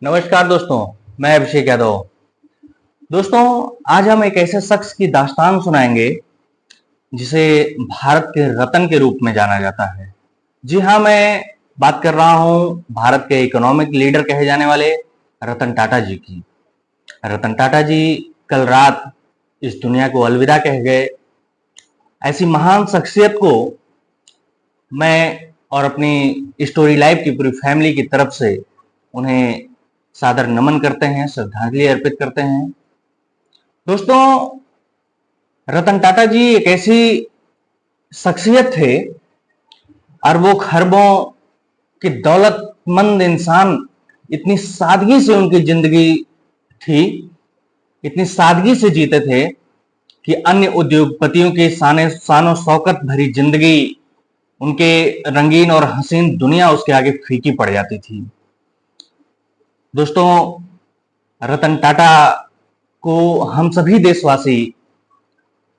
नमस्कार दोस्तों, मैं अभिषेक यादव। दोस्तों, आज हम एक ऐसे शख्स की दास्तान सुनाएंगे जिसे भारत के रत्न के रूप में जाना जाता है। जी हाँ, मैं बात कर रहा हूँ भारत के इकोनॉमिक लीडर कहे जाने वाले रतन टाटा जी की। रतन टाटा जी कल रात इस दुनिया को अलविदा कह गए। ऐसी महान शख्सियत को मैं और अपनी स्टोरी लाइव की पूरी फैमिली की तरफ से उन्हें सादर नमन करते हैं, श्रद्धांजलि अर्पित करते हैं। दोस्तों, रतन टाटा जी एक ऐसी शख्सियत थे, अरबों खरबों के दौलतमंद इंसान, इतनी सादगी से उनकी जिंदगी थी, इतनी सादगी से जीते थे कि अन्य उद्योगपतियों की शानो शौकत भरी जिंदगी, उनके रंगीन और हसीन दुनिया उसके आगे फीकी पड़ जाती थी। दोस्तों, रतन टाटा को हम सभी देशवासी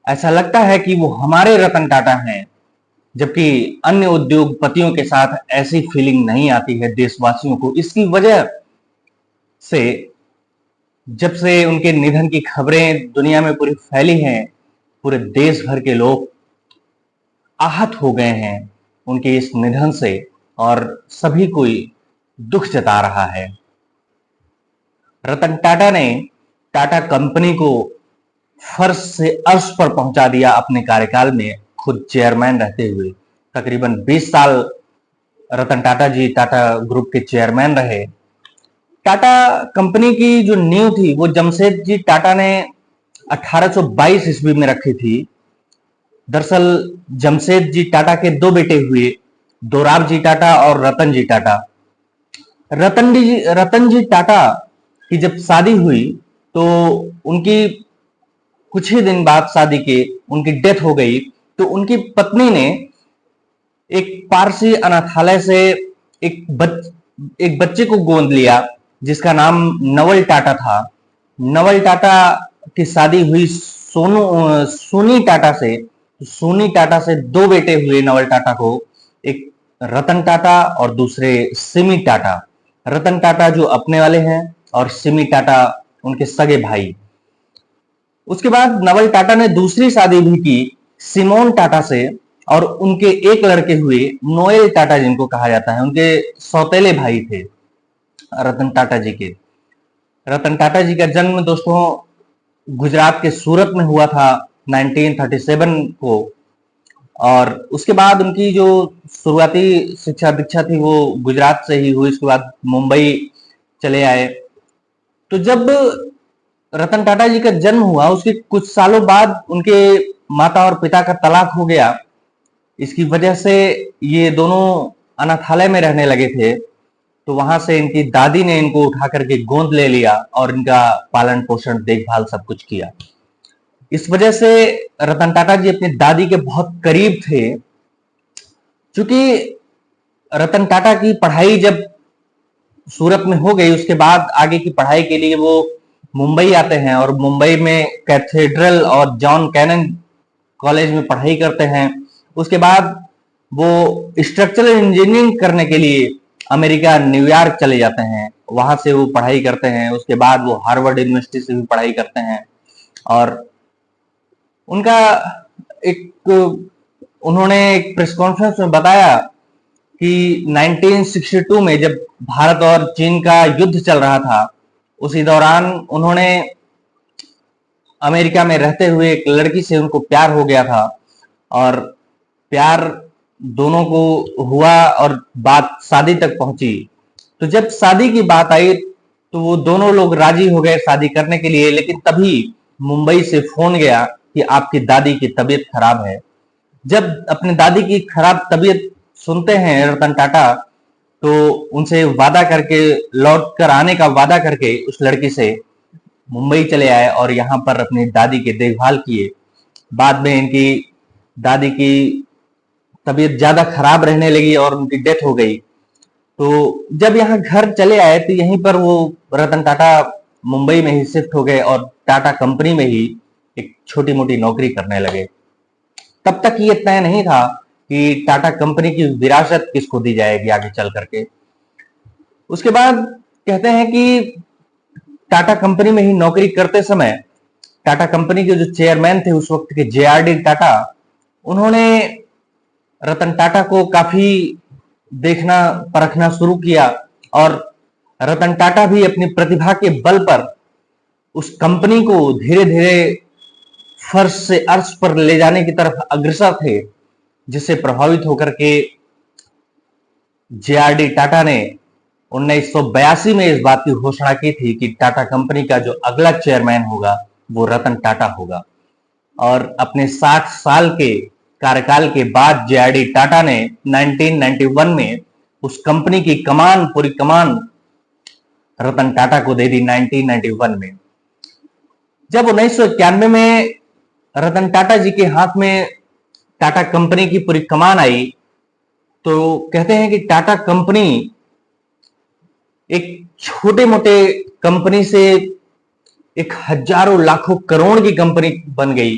ऐसा लगता है कि वो हमारे रतन टाटा हैं, जबकि अन्य उद्योगपतियों के साथ ऐसी फीलिंग नहीं आती है देशवासियों को। इसकी वजह से जब से उनके निधन की खबरें दुनिया में पूरी फैली हैं, पूरे देश भर के लोग आहत हो गए हैं उनके इस निधन से, और सभी कोई दुख जता रहा है। रतन टाटा ने टाटा कंपनी को फर्श से अर्श पर पहुंचा दिया अपने कार्यकाल में, खुद चेयरमैन रहते हुए। तकरीबन 20 साल रतन टाटा जी टाटा ग्रुप के चेयरमैन रहे। टाटा कंपनी की जो नींव थी वो जमशेद जी टाटा ने 1822 ईस्वी में रखी थी। दरअसल जमशेद जी टाटा के दो बेटे हुए, दोराब जी टाटा और रतन जी टाटा। रतन जी टाटा की जब शादी हुई तो उनकी कुछ ही दिन बाद शादी के उनकी डेथ हो गई। तो उनकी पत्नी ने एक पारसी अनाथालय से एक बच्चे को गोद लिया जिसका नाम नवल टाटा था। नवल टाटा की शादी हुई सोनी टाटा से। सोनी टाटा से दो बेटे हुए नवल टाटा को, एक रतन टाटा और दूसरे सिमी टाटा। रतन टाटा जो अपने वाले हैं और सिमी टाटा उनके सगे भाई। उसके बाद नवल टाटा ने दूसरी शादी भी की सिमोन टाटा से, और उनके एक लड़के हुए नोएल टाटा जिनको कहा जाता है, उनके सौतेले भाई थे रतन टाटा जी के। रतन टाटा जी का जन्म दोस्तों गुजरात के सूरत में हुआ था 1937 को, और उसके बाद उनकी जो शुरुआती शिक्षा दीक्षा थी वो गुजरात से ही हुई। उसके बाद मुंबई चले आए। तो जब रतन टाटा जी का जन्म हुआ उसके कुछ सालों बाद उनके माता और पिता का तलाक हो गया। इसकी वजह से ये दोनों अनाथालय में रहने लगे थे। तो वहां से इनकी दादी ने इनको उठा करके गोद ले लिया और इनका पालन पोषण देखभाल सब कुछ किया। इस वजह से रतन टाटा जी अपनी दादी के बहुत करीब थे। क्योंकि रतन टाटा की पढ़ाई जब सूरत में हो गई, उसके बाद आगे की पढ़ाई के लिए वो मुंबई आते हैं और मुंबई में कैथेड्रल और जॉन कैनन कॉलेज में पढ़ाई करते हैं। उसके बाद वो स्ट्रक्चरल इंजीनियरिंग करने के लिए अमेरिका न्यूयॉर्क चले जाते हैं, वहां से वो पढ़ाई करते हैं। उसके बाद वो हार्वर्ड यूनिवर्सिटी से भी पढ़ाई करते हैं। और उनका एक उन्होंने एक प्रेस कॉन्फ्रेंस में बताया कि 1962 में जब भारत और चीन का युद्ध चल रहा था, उसी दौरान उन्होंने अमेरिका में रहते हुए एक लड़की से उनको प्यार हो गया था, और प्यार दोनों को हुआ और बात शादी तक पहुंची। तो जब शादी की बात आई तो वो दोनों लोग राजी हो गए शादी करने के लिए, लेकिन तभी मुंबई से फोन गया कि आपकी दादी की तबीयत खराब है। जब अपनी दादी की खराब तबीयत सुनते हैं रतन टाटा, तो उनसे वादा करके, लौट कर आने का वादा करके उस लड़की से मुंबई चले आए और यहाँ पर अपनी दादी की देखभाल किए। बाद में इनकी दादी की तबीयत ज्यादा खराब रहने लगी और उनकी डेथ हो गई। तो जब यहाँ घर चले आए तो यहीं पर वो रतन टाटा मुंबई में ही शिफ्ट हो गए और टाटा कंपनी में ही एक छोटी मोटी नौकरी करने लगे। तब तक ये तय नहीं था कि टाटा कंपनी की विरासत किसको दी जाएगी आगे चल करके। उसके बाद कहते हैं कि टाटा कंपनी में ही नौकरी करते समय टाटा कंपनी के जो चेयरमैन थे उस वक्त के, JRD टाटा, उन्होंने रतन टाटा को काफी देखना परखना शुरू किया और रतन टाटा भी अपनी प्रतिभा के बल पर उस कंपनी को धीरे धीरे फर्श से अर्श पर ले जाने की तरफ अग्रसर थे, जिससे प्रभावित होकर के JRD टाटा ने 1982 में इस बात की घोषणा की थी कि टाटा कंपनी का जो अगला चेयरमैन होगा वो रतन टाटा होगा। और अपने 60 साल के कार्यकाल के बाद JRD टाटा ने 1991 में उस कंपनी की कमान, पूरी कमान रतन टाटा को दे दी 1991 में। जब 1991 में रतन टाटा जी के हाथ में टाटा कंपनी की पूरी कमान आई, तो कहते हैं कि टाटा कंपनी एक छोटे मोटे कंपनी से एक हजारों लाखों करोड़ की कंपनी बन गई।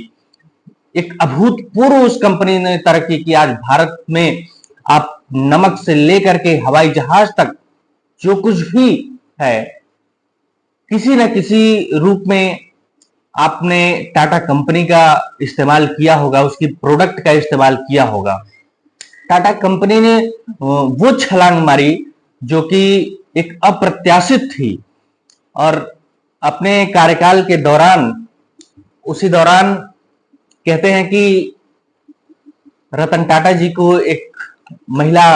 एक अभूतपूर्व उस कंपनी ने तरक्की की। आज भारत में आप नमक से लेकर के हवाई जहाज तक जो कुछ भी है, किसी न किसी रूप में आपने टाटा कंपनी का इस्तेमाल किया होगा, उसकी प्रोडक्ट का इस्तेमाल किया होगा। टाटा कंपनी ने वो छलांग मारी जो कि एक अप्रत्याशित थी, और अपने कार्यकाल के दौरान, उसी दौरान कहते हैं कि रतन टाटा जी को एक महिला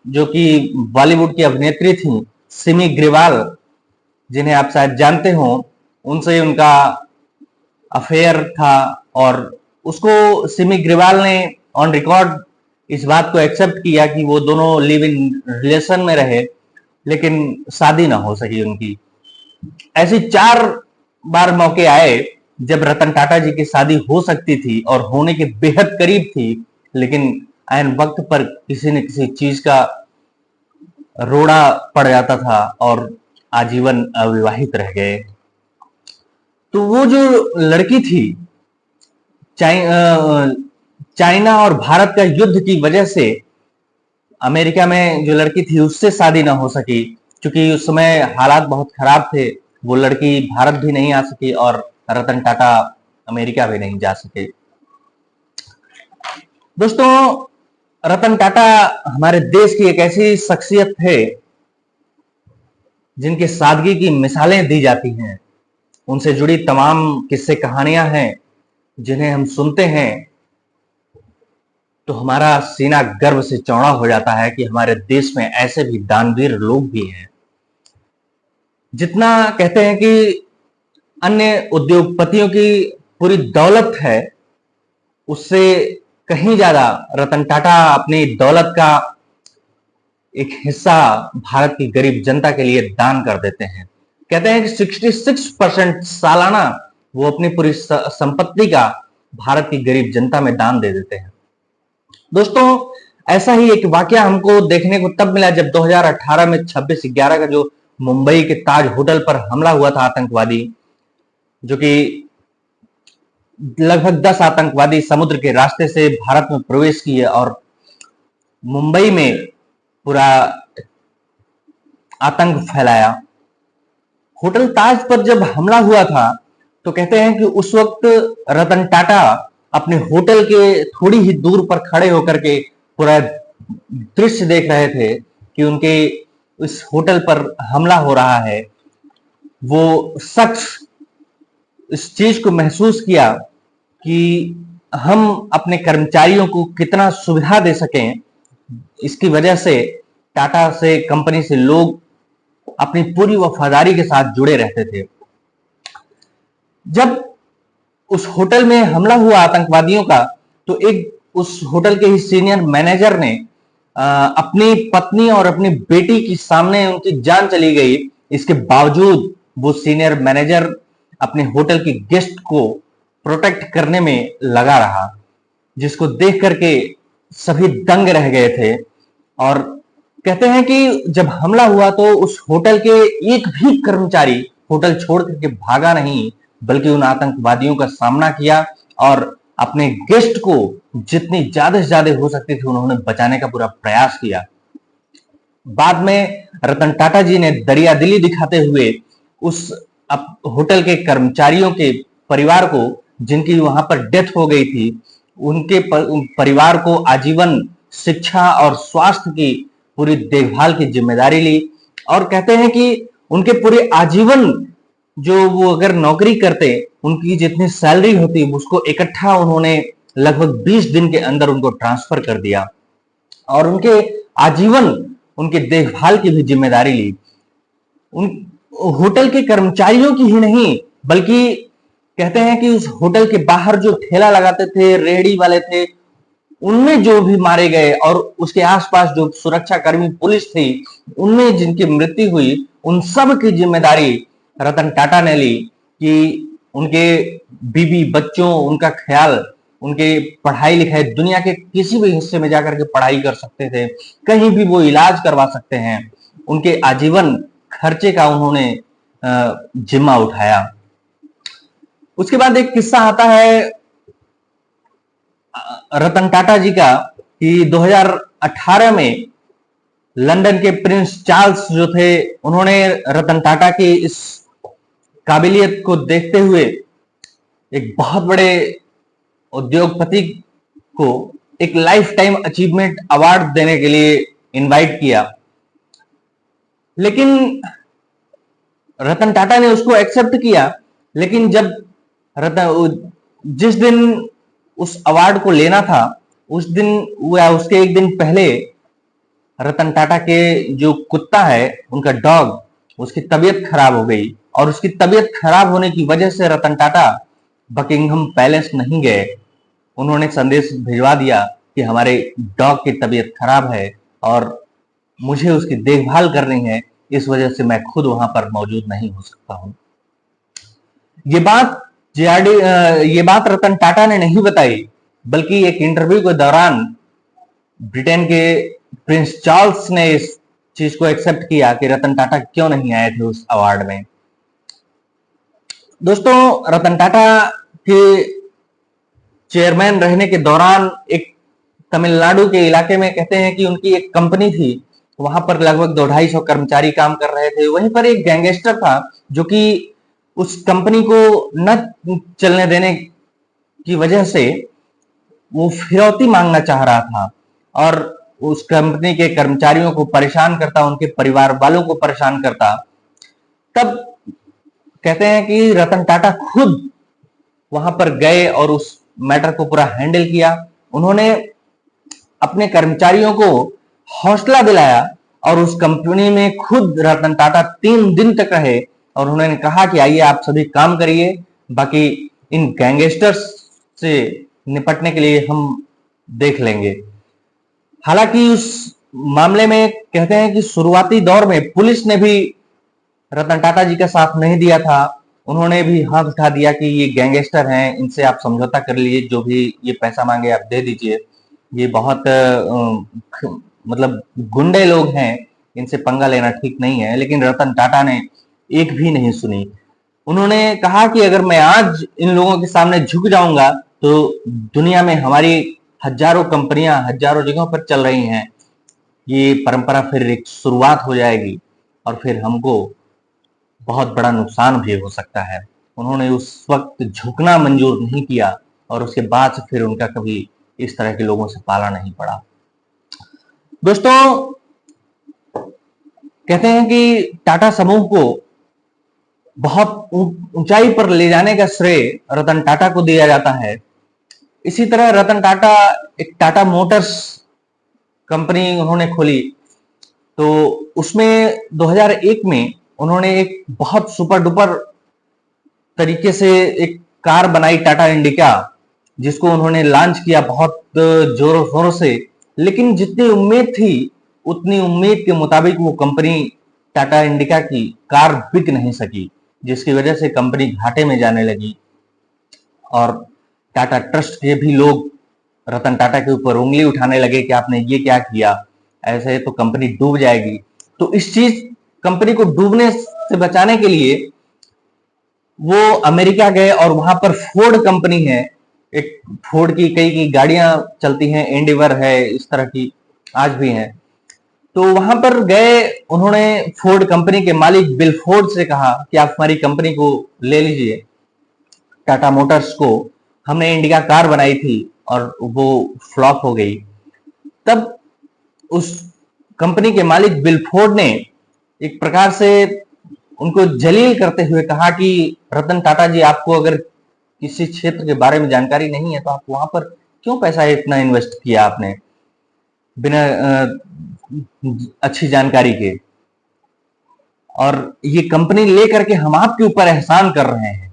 जो कि बॉलीवुड की अभिनेत्री थी, सिमी ग्रेवाल, जिन्हें आप शायद जानते हो, उनसे उनका अफेयर था। और उसको सिमी ग्रेवाल ने ऑन रिकॉर्ड इस बात को एक्सेप्ट किया कि वो दोनों लिव इन रिलेशन में रहे, लेकिन शादी ना हो सकी उनकी। ऐसी 4 बार मौके आए जब रतन टाटा जी की शादी हो सकती थी और होने के बेहद करीब थी, लेकिन ऐन वक्त पर किसी न किसी चीज का रोड़ा पड़ जाता था और आजीवन अविवाहित रह गए। तो वो जो लड़की थी, चाइना और भारत का युद्ध की वजह से अमेरिका में जो लड़की थी उससे शादी ना हो सकी, क्योंकि उस समय हालात बहुत खराब थे। वो लड़की भारत भी नहीं आ सकी और रतन टाटा अमेरिका भी नहीं जा सके। दोस्तों, रतन टाटा हमारे देश की एक ऐसी शख्सियत है जिनकी सादगी की मिसालें दी जाती हैं। उनसे जुड़ी तमाम किस्से कहानियां हैं जिन्हें हम सुनते हैं तो हमारा सीना गर्व से चौड़ा हो जाता है कि हमारे देश में ऐसे भी दानवीर लोग भी हैं। जितना कहते हैं कि अन्य उद्योगपतियों की पूरी दौलत है, उससे कहीं ज्यादा रतन टाटा अपनी दौलत का एक हिस्सा भारत की गरीब जनता के लिए दान कर देते हैं। कहते हैं कि 66% सालाना वो अपनी पूरी संपत्ति का भारत की गरीब जनता में दान दे देते हैं। दोस्तों, ऐसा ही एक वाकया हमको देखने को तब मिला जब 2018 में 26/11 का जो मुंबई के ताज होटल पर हमला हुआ था आतंकवादी, जो कि लगभग 10 आतंकवादी समुद्र के रास्ते से भारत में प्रवेश किए और मुंबई में पूरा आतंक फैलाया। होटल ताज पर जब हमला हुआ था तो कहते हैं कि उस वक्त रतन टाटा अपने होटल के थोड़ी ही दूर पर खड़े होकर के पूरा दृश्य देख रहे थे कि उनके इस होटल पर हमला हो रहा है। वो शख्स इस चीज को महसूस किया कि हम अपने कर्मचारियों को कितना सुविधा दे सकें। इसकी वजह से टाटा से, कंपनी से लोग अपनी पूरी वफादारी के साथ जुड़े रहते थे। जब उस होटल में हमला हुआ आतंकवादियों का, तो एक उस होटल के ही सीनियर मैनेजर ने अपनी पत्नी और अपनी बेटी के सामने उनकी जान चली गई। इसके बावजूद वो सीनियर मैनेजर अपने होटल के गेस्ट को प्रोटेक्ट करने में लगा रहा, जिसको देख करके सभी दंग रह गए थे। और कहते हैं कि जब हमला हुआ तो उस होटल के एक भी कर्मचारी होटल छोड़ करके भागा नहीं, बल्कि उन आतंकवादियों का सामना किया और अपने गेस्ट को जितनी ज्यादा से ज्यादा हो सकती थी उन्होंने बचाने का पूरा प्रयास किया। बाद में रतन टाटा जी ने दरियादिली दिखाते हुए उस होटल के कर्मचारियों के परिवार को, जिनकी वहां पर डेथ हो गई थी, उनके परिवार को आजीवन शिक्षा और स्वास्थ्य की पूरी देखभाल की जिम्मेदारी ली। और कहते हैं कि उनके पूरे आजीवन जो वो अगर नौकरी करते, उनकी जितनी सैलरी होती उसको इकट्ठा उन्होंने लगभग 20 दिन के अंदर उनको ट्रांसफर कर दिया और उनके आजीवन उनके देखभाल की भी जिम्मेदारी ली। उन होटल के कर्मचारियों की ही नहीं, बल्कि कहते हैं कि उस होटल के बाहर जो ठेला लगाते थे, रेहड़ी वाले थे, उनमें जो भी मारे गए और उसके आसपास जो सुरक्षा कर्मी पुलिस थी, उनमें जिनकी मृत्यु हुई, उन सब की जिम्मेदारी रतन टाटा ने ली कि उनके बीवी बच्चों, उनका ख्याल, उनके पढ़ाई लिखाई, दुनिया के किसी भी हिस्से में जाकर के पढ़ाई कर सकते थे, कहीं भी वो इलाज करवा सकते हैं, उनके आजीवन खर्चे का उन्होंने जिम्मा उठाया। उसके बाद एक किस्सा आता है रतन टाटा जी का कि 2018 में लंदन के प्रिंस चार्ल्स जो थे, उन्होंने रतन टाटा की इस काबिलियत को देखते हुए एक बहुत बड़े उद्योगपति को एक लाइफ टाइम अचीवमेंट अवार्ड देने के लिए इनवाइट किया, लेकिन रतन टाटा ने उसको एक्सेप्ट किया। लेकिन जब जिस दिन उस अवार्ड को लेना था, उस दिन या उसके एक दिन पहले रतन टाटा के जो कुत्ता है, उनका डॉग, उसकी तबीयत खराब हो गई और उसकी तबीयत खराब होने की वजह से रतन टाटा बकिंघम पैलेस नहीं गए। उन्होंने संदेश भिजवा दिया कि हमारे डॉग की तबीयत खराब है और मुझे उसकी देखभाल करनी है, इस वजह से मैं खुद वहां पर मौजूद नहीं हो सकता हूं। ये बात रतन टाटा ने नहीं बताई, बल्कि एक इंटरव्यू के दौरान ब्रिटेन के प्रिंस चार्ल्स ने इस चीज को एक्सेप्ट किया कि रतन टाटा क्यों नहीं आए थे उस अवार्ड में। दोस्तों, रतन टाटा के चेयरमैन रहने के दौरान एक तमिलनाडु के इलाके में कहते हैं कि उनकी एक कंपनी थी, वहां पर लगभग 250 कर्मचारी काम कर रहे थे। वहीं पर एक गैंगस्टर था जो कि उस कंपनी को न चलने देने की वजह से वो फिरौती मांगना चाह रहा था और उस कंपनी के कर्मचारियों को परेशान करता, उनके परिवार वालों को परेशान करता। तब कहते हैं कि रतन टाटा खुद वहां पर गए और उस मैटर को पूरा हैंडल किया। उन्होंने अपने कर्मचारियों को हौसला दिलाया और उस कंपनी में खुद रतन टाटा 3 दिन तक रहे और उन्होंने कहा कि आइए आप सभी काम करिए, बाकी इन गैंगस्टर्स से निपटने के लिए हम देख लेंगे। हालांकि उस मामले में कहते हैं कि शुरुआती दौर में पुलिस ने भी रतन टाटा जी का साथ नहीं दिया था। उन्होंने भी हाथ उठा दिया कि ये गैंगस्टर हैं, इनसे आप समझौता कर लीजिए, जो भी ये पैसा मांगे आप दे दीजिए, ये बहुत मतलब गुंडे लोग हैं, इनसे पंगा लेना ठीक नहीं है। लेकिन रतन टाटा ने एक भी नहीं सुनी। उन्होंने कहा कि अगर मैं आज इन लोगों के सामने झुक जाऊंगा तो दुनिया में हमारी हजारों कंपनियां हजारों जगहों पर चल रही हैं, ये परंपरा फिर एक शुरुआत हो जाएगी और फिर हमको बहुत बड़ा नुकसान भी हो सकता है। उन्होंने उस वक्त झुकना मंजूर नहीं किया और उसके बाद से फिर उनका कभी इस तरह के लोगों से पाला नहीं पड़ा। दोस्तों, कहते हैं कि टाटा समूह को बहुत ऊंचाई पर ले जाने का श्रेय रतन टाटा को दिया जाता है। इसी तरह रतन टाटा एक टाटा मोटर्स कंपनी उन्होंने खोली, तो उसमें 2001 में उन्होंने एक बहुत सुपर डुपर तरीके से एक कार बनाई, टाटा इंडिका, जिसको उन्होंने लॉन्च किया बहुत जोरों शोरों से। लेकिन जितनी उम्मीद थी उतनी उम्मीद के मुताबिक वो कंपनी टाटा इंडिका की कार बिक नहीं सकी, जिसकी वजह से कंपनी घाटे में जाने लगी और टाटा ट्रस्ट के भी लोग रतन टाटा के ऊपर उंगली उठाने लगे कि आपने ये क्या किया, ऐसे तो कंपनी डूब जाएगी। तो इस चीज कंपनी को डूबने से बचाने के लिए वो अमेरिका गए और वहां पर फोर्ड कंपनी है, एक फोर्ड की कई गाड़ियां चलती हैं, एंडेवर है, इस तरह की आज भी हैं। तो वहां पर गए, उन्होंने फोर्ड कंपनी के मालिक बिल फोर्ड से कहा कि आप हमारी कंपनी को ले लीजिए, टाटा मोटर्स को। हमने इंडिका कार बनाई थी और वो फ्लॉप हो गई। तब उस कंपनी के मालिक बिल फोर्ड ने एक प्रकार से उनको जलील करते हुए कहा कि रतन टाटा जी, आपको अगर किसी क्षेत्र के बारे में जानकारी नहीं है तो आप वहां पर क्यों पैसा इतना इन्वेस्ट किया आपने बिना अच्छी जानकारी के, और ये कंपनी लेकर के हम आपके ऊपर एहसान कर रहे हैं।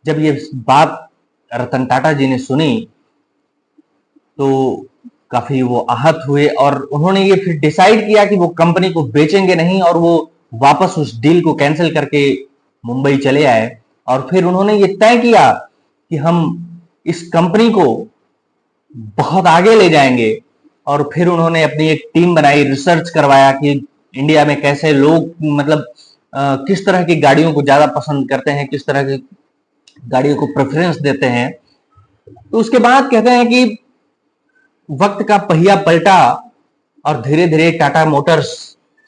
जब ये बात रतन टाटा जी ने सुनी तो काफी वो आहत हुए और उन्होंने ये फिर डिसाइड किया कि वो कंपनी को बेचेंगे नहीं, और वो वापस उस डील को कैंसिल करके मुंबई चले आए। और फिर उन्होंने ये तय किया कि हम इस कंपनी को बहुत आगे ले जाएंगे। और फिर उन्होंने अपनी एक टीम बनाई, रिसर्च करवाया कि इंडिया में कैसे लोग मतलब किस तरह की गाड़ियों को ज्यादा पसंद करते हैं, किस तरह की गाड़ियों को प्रेफरेंस देते हैं। तो उसके बाद कहते हैं कि वक्त का पहिया पलटा और धीरे धीरे टाटा मोटर्स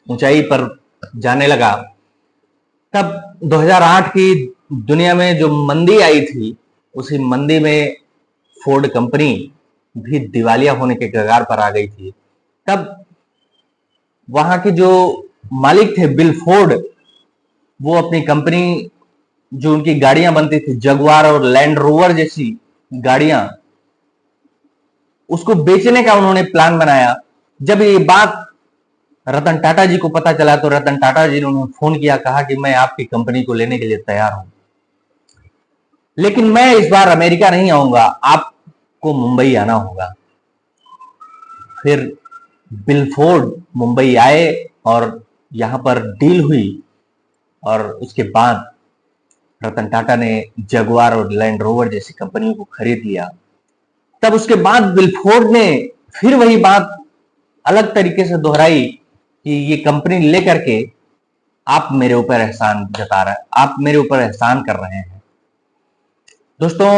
ऊंचाई पर जाने लगा। तब 2008 की दुनिया में जो मंदी आई थी, उसी मंदी में फोर्ड कंपनी भी दिवालिया होने के कगार पर आ गई थी। तब वहां के जो मालिक थे बिल फोर्ड, वो अपनी कंपनी, जो उनकी गाड़ियां बनती थी जगुआर और लैंड रोवर जैसी गाड़ियां, उसको बेचने का उन्होंने प्लान बनाया। जब ये बात रतन टाटा जी को पता चला तो रतन टाटा जी ने उन्हें फोन किया, कहा कि मैं आपकी कंपनी को लेने के लिए तैयार हूं, लेकिन मैं इस बार अमेरिका नहीं आऊंगा, आपको मुंबई आना होगा। फिर बिल फोर्ड मुंबई आए और यहां पर डील हुई, और उसके बाद रतन टाटा ने जगुआर और लैंड रोवर जैसी कंपनियों को खरीद लिया। तब उसके बाद बिल फोर्ड ने फिर वही बात अलग तरीके से दोहराई कि ये कंपनी लेकर के आप मेरे ऊपर एहसान जता रहे हैं, आप मेरे ऊपर एहसान कर रहे हैं। दोस्तों,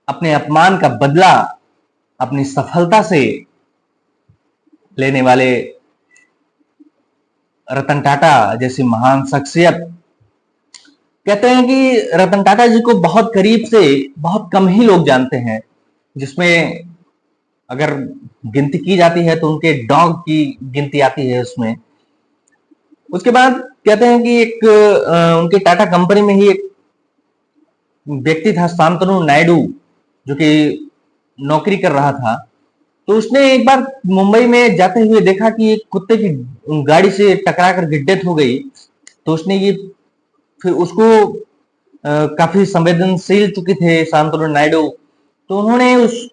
अपने अपमान का बदला अपनी सफलता से लेने वाले रतन टाटा जैसी महान शख्सियत, कहते हैं कि रतन टाटा जी को बहुत करीब से बहुत कम ही लोग जानते हैं, जिसमें अगर गिनती की जाती है तो उनके डॉग की गिनती आती है उसमें। उसके बाद कहते हैं कि एक उनके टाटा कंपनी में ही एक व्यक्ति था शांतनु नायडू, जो कि नौकरी कर रहा था। तो उसने एक बार मुंबई में जाते हुए देखा कि एक कुत्ते की गाड़ी से टकरा कर डेथ हो गई। तो उसने ये फिर उसको काफी संवेदनशील चुके थे शांतनु नायडू, तो उन्होंने उस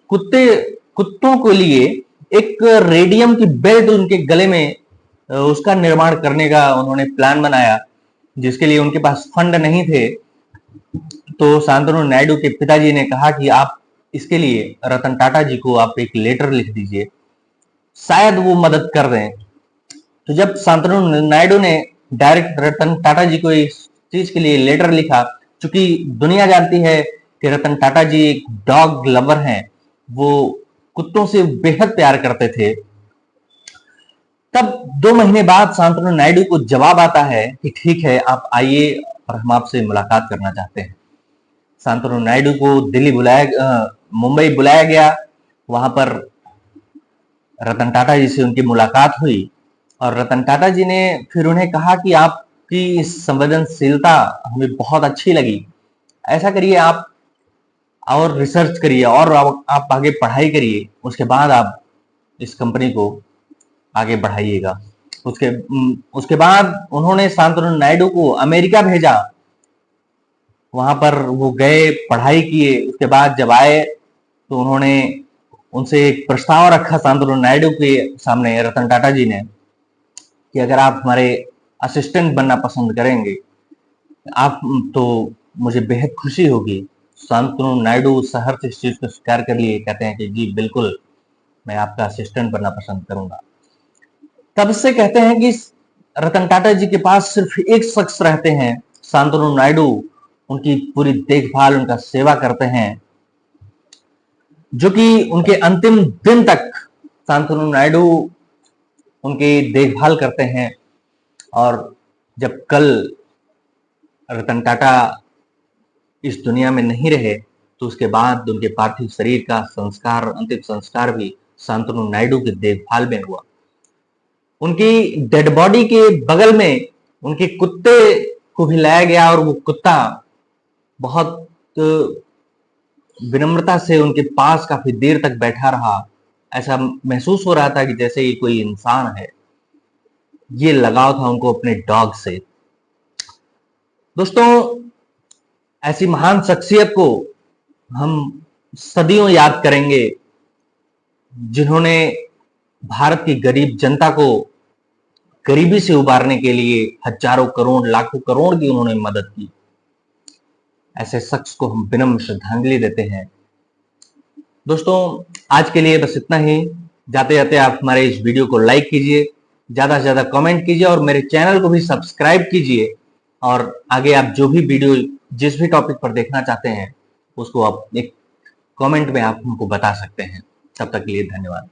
कुत्तों के लिए एक रेडियम की बेल्ट उनके गले में उसका निर्माण करने का उन्होंने प्लान बनाया, जिसके लिए उनके पास फंड नहीं थे। तो शांतनु नायडू के पिताजी ने कहा कि आप इसके लिए रतन टाटा जी को आप एक लेटर लिख दीजिए, शायद वो मदद कर दें। तो जब शांतनु नायडू ने डायरेक्ट रतन टाटा जी को इस चीज के लिए लेटर लिखा, चूंकि दुनिया जानती है कि रतन टाटा जी एक डॉग लवर हैं, वो कुत्तों से बेहद प्यार करते थे। तब 2 महीने बाद शांतनु नायडू को जवाब आता है कि ठीक है, आप आइए और हम आपसे मुलाकात करना चाहते हैं। शांतनु नायडू को मुंबई बुलाया गया। वहां पर रतन टाटा जी से उनकी मुलाकात हुई और रतन टाटा जी ने फिर उन्हें कहा कि आपकी संवेदनशीलता हमें बहुत अच्छी लगी, ऐसा करिए आप और रिसर्च करिए और आप आगे पढ़ाई करिए, उसके बाद आप इस कंपनी को आगे बढ़ाइएगा। उसके बाद उन्होंने शांतनु नायडू को अमेरिका भेजा। वहां पर वो गए, पढ़ाई किए। उसके बाद जब आए तो उन्होंने उनसे एक प्रस्ताव रखा शांतनु नायडू के सामने, रतन टाटा जी ने, कि अगर आप हमारे असिस्टेंट बनना पसंद करेंगे आप तो मुझे बेहद खुशी होगी। शांतनु नायडू शहर से इस चीज को स्वीकार कर लिए, कहते हैं कि जी बिल्कुल, मैं आपका असिस्टेंट बनना पसंद करूंगा। तब से कहते हैं कि रतन टाटा जी के पास सिर्फ एक शख्स रहते हैं, शांतनु नायडू उनकी पूरी देखभाल, उनका सेवा करते हैं, जो कि उनके अंतिम दिन तक शांतनु नायडू उनकी देखभाल करते हैं। और जब कल रतन टाटा इस दुनिया में नहीं रहे तो उसके बाद उनके पार्थिव शरीर का संस्कार, अंतिम संस्कार भी शांतनु नायडू की देखभाल में हुआ। उनकी डेड बॉडी के बगल में उनके कुत्ते को भी लाया गया और वो कुत्ता बहुत विनम्रता से उनके पास काफी देर तक बैठा रहा। ऐसा महसूस हो रहा था कि जैसे ये कोई इंसान है। ये लगाव था उनको अपने डॉग से। दोस्तों, ऐसी महान शख्सियत को हम सदियों याद करेंगे जिन्होंने भारत की गरीब जनता को गरीबी से उबारने के लिए हजारों करोड़, लाखों करोड़ की उन्होंने मदद की। ऐसे शख्स को हम विनम्र श्रद्धांजलि देते हैं। दोस्तों, आज के लिए बस इतना ही। जाते जाते आप हमारे इस वीडियो को लाइक कीजिए, ज्यादा से ज्यादा कमेंट कीजिए और मेरे चैनल को भी सब्सक्राइब कीजिए। और आगे आप जो भी वीडियो, जिस भी टॉपिक पर देखना चाहते हैं उसको आप एक कमेंट में आप हमको बता सकते हैं। तब तक के लिए धन्यवाद।